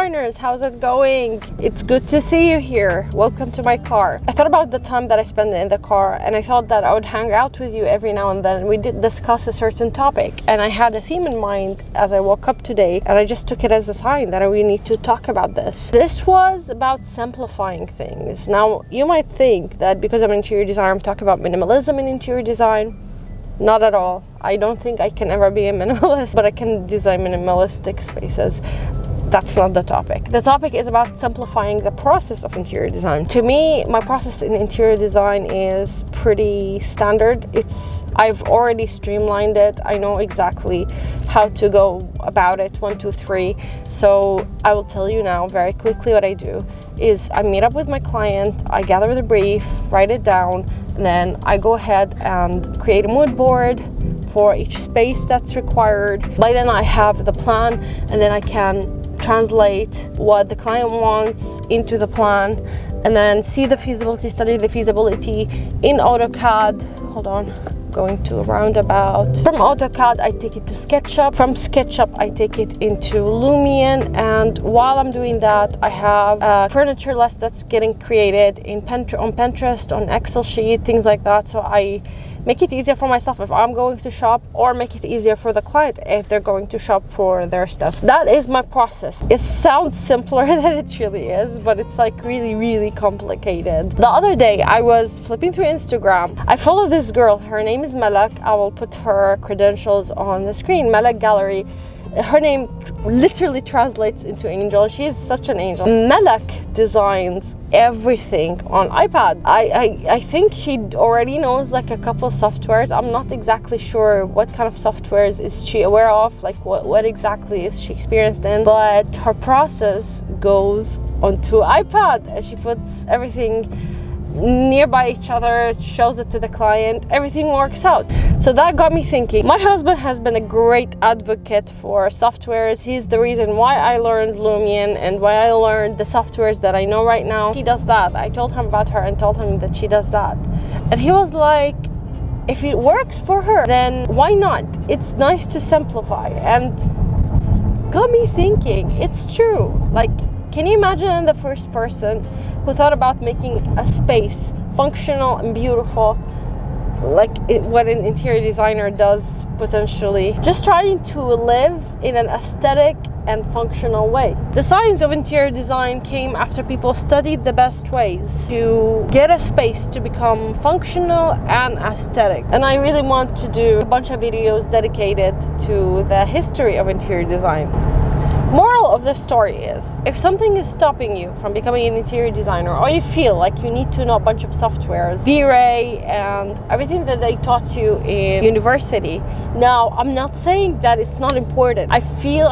designers, how's it going? It's good to see you here. Welcome to my car. I thought about the time that I spend in the car, and I thought that I would hang out with you every now and then. We did discuss a certain topic, and I had a theme in mind as I woke up today, and I just took it as a sign that we need to talk about this. This was about simplifying things. Now, you might think that because I'm an interior designer, I'm talking about minimalism in interior design. Not at all. I don't think I can ever be a minimalist, but I can design minimalistic spaces. That's not the topic. The topic is about simplifying the process of interior design. To me, my process in interior design is pretty standard. I've already streamlined it. I know exactly how to go about it, 1, 2, 3. So I will tell you now very quickly what I do is I meet up with my client, I gather the brief, write it down, and then I go ahead and create a mood board for each space that's required. By then I have the plan, and then I can translate what the client wants into the plan, and then see the feasibility, study the feasibility in AutoCAD. Hold on, going to a roundabout. From AutoCAD, I take it to SketchUp. From SketchUp, I take it into Lumion. And while I'm doing that, I have a furniture list that's getting created on Pinterest, on Excel sheet, things like that. So I make it easier for myself if I'm going to shop, or make it easier for the client if they're going to shop for their stuff. That is my process. It sounds simpler than it really is, but it's like really, really complicated. The other day I was flipping through Instagram. I follow this girl. Her name is Malak. I will put her credentials on the screen. Malak Gallery. Her name literally translates into angel. She is such an angel. Malak designs everything on iPad. I think she already knows like a couple softwares. I'm not exactly sure what kind of softwares is she aware of, like what exactly is she experienced in, but her process goes onto iPad, and she puts everything nearby each other, shows it to the client, everything works out. So that got me thinking. My husband has been a great advocate for softwares. He's the reason why I learned Lumion and why I learned the softwares that I know right now. He does that. I told him about her and told him that she does that, and he was like, if it works for her, then why not? It's nice to simplify. And got me thinking, it's true. Like, can you imagine the first person who thought about making a space functional and beautiful, like what an interior designer does potentially? Just trying to live in an aesthetic and functional way. The science of interior design came after people studied the best ways to get a space to become functional and aesthetic. And I really want to do a bunch of videos dedicated to the history of interior design. Moral of the story is, if something is stopping you from becoming an interior designer, or you feel like you need to know a bunch of softwares, V-Ray and everything that they taught you in university. Now, I'm not saying that it's not important. I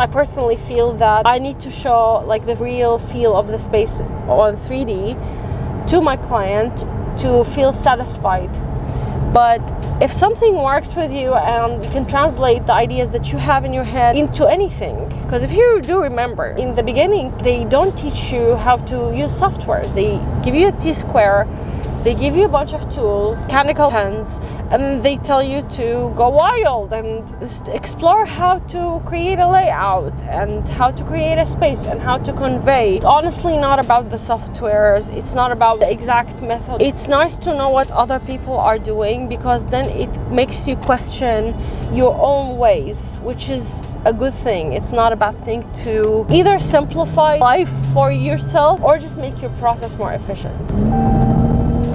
personally feel that I need to show like the real feel of the space on 3D to my client to feel satisfied. But if something works with you and you can translate the ideas that you have in your head into anything, because if you do remember, in the beginning, they don't teach you how to use softwares. They give you a T-square, they give you a bunch of tools, mechanical pens, and they tell you to go wild and explore how to create a layout and how to create a space and how to convey. It's honestly not about the softwares. It's not about the exact method. It's nice to know what other people are doing, because then it makes you question your own ways, which is a good thing. It's not a bad thing to either simplify life for yourself or just make your process more efficient.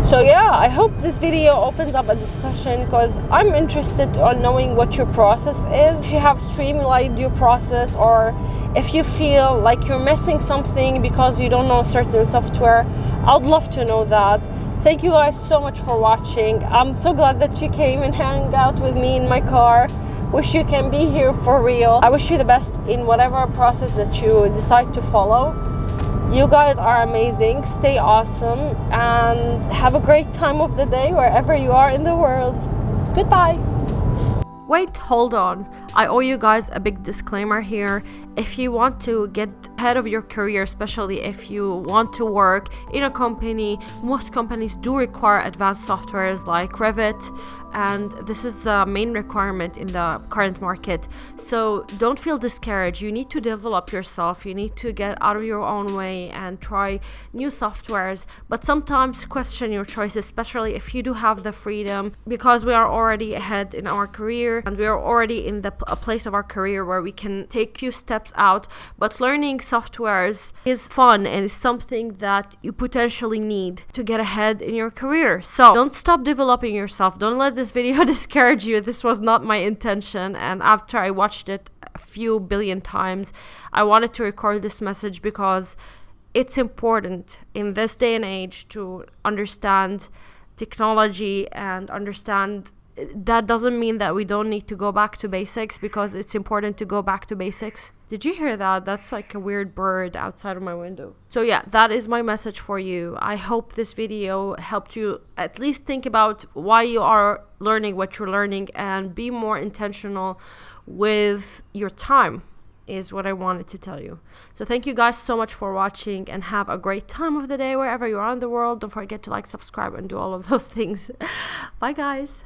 So yeah, I hope this video opens up a discussion, because I'm interested on knowing what your process is. If you have streamlined your process, or if you feel like you're missing something because you don't know certain software, I'd love to know that. Thank you guys so much for watching. I'm so glad that you came and hung out with me in my car. Wish you can be here for real. I wish you the best in whatever process that you decide to follow. You guys are amazing. Stay awesome and have a great time of the day wherever you are in the world. Goodbye. Wait, hold on. I owe you guys a big disclaimer here. If you want to get ahead of your career, especially if you want to work in a company, most companies do require advanced softwares like Revit and this is the main requirement in the current market. So don't feel discouraged. You need to develop yourself. You need to get out of your own way and try new softwares, but sometimes question your choices, especially if you do have the freedom, because we are already ahead in our career and we are already in a place of our career where we can take few steps out. But learning softwares is fun and is something that you potentially need to get ahead in your career. So don't stop developing yourself. Don't let this video discourage you. This was not my intention, and after I watched it a few billion times, I wanted to record this message because it's important in this day and age to understand technology and understand. That doesn't mean that we don't need to go back to basics, because it's important to go back to basics. Did you hear that? That's like a weird bird outside of my window. So yeah, that is my message for you. I hope this video helped you at least think about why you are learning what you're learning and be more intentional with your time, is what I wanted to tell you. So thank you guys so much for watching, and have a great time of the day wherever you are in the world. Don't forget to like, subscribe, and do all of those things. Bye guys.